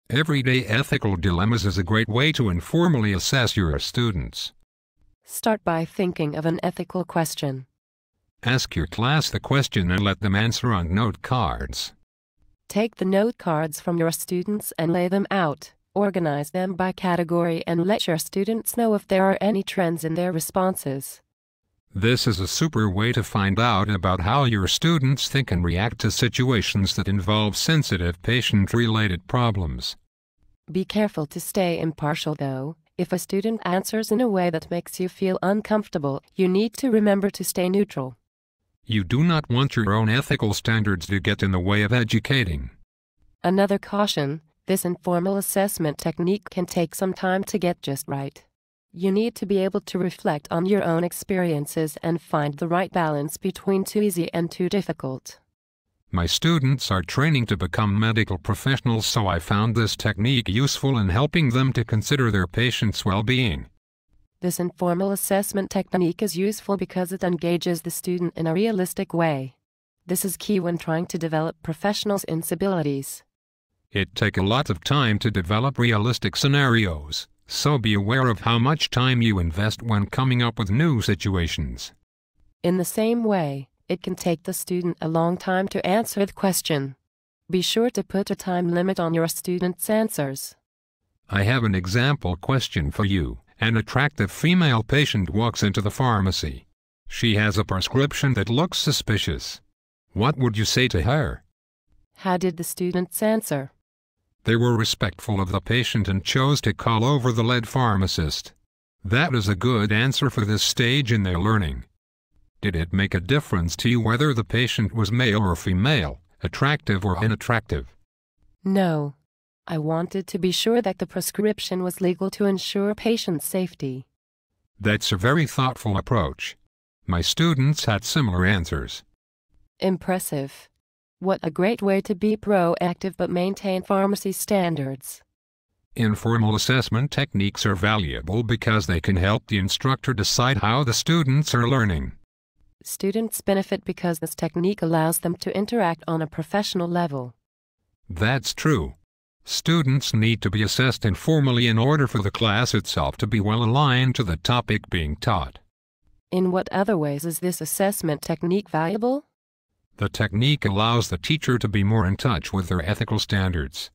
Everyday ethical dilemmas is a great way to informally assess your students. Start by thinking of an ethical question. Ask your class the question and let them answer on note cards. Take the note cards from your students and lay them out. Organize them by category and let your students know if there are any trends in their responses. This is a super way to find out about how your students think and react to situations that involve sensitive patient-related problems. Be careful to stay impartial though. If a student answers in a way that makes you feel uncomfortable, you need to remember to stay neutral. You do not want your own ethical standards to get in the way of educating. Another caution, this informal assessment technique can take some time to get just right. You need to be able to reflect on your own experiences and find the right balance between too easy and too difficult. My students are training to become medical professionals, so I found this technique useful in helping them to consider their patients' well-being. This informal assessment technique is useful because it engages the student in a realistic way. This is key when trying to develop professionals' abilities. It takes a lot of time to develop realistic scenarios, so be aware of how much time you invest when coming up with new situations. In the same way, it can take the student a long time to answer the question. Be sure to put a time limit on your students' answers. I have an example question for you. An attractive female patient walks into the pharmacy. She has a prescription that looks suspicious. What would you say to her? How did the students answer? They were respectful of the patient and chose to call over the lead pharmacist. That is a good answer for this stage in their learning. Did it make a difference to you whether the patient was male or female, attractive or unattractive? No. I wanted to be sure that the prescription was legal to ensure patient safety. That's a very thoughtful approach. My students had similar answers. Impressive. What a great way to be proactive but maintain pharmacy standards. Informal assessment techniques are valuable because they can help the instructor decide how the students are learning. Students benefit because this technique allows them to interact on a professional level. That's true. Students need to be assessed informally in order for the class itself to be well aligned to the topic being taught. In what other ways is this assessment technique valuable? The technique allows the teacher to be more in touch with their ethical standards.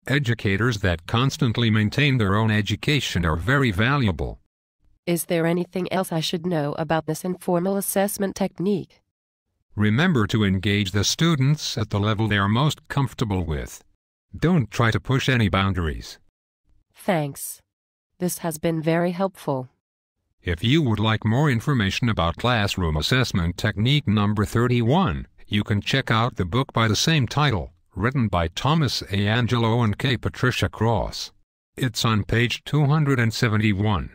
Educators that constantly maintain their own education are very valuable. Is there anything else I should know about this informal assessment technique? Remember to engage the students at the level they are most comfortable with. Don't try to push any boundaries. Thanks. This has been very helpful. If you would like more information about classroom assessment technique number 31, you can check out the book by the same title, written by Thomas A. Angelo and K. Patricia Cross. It's on page 271.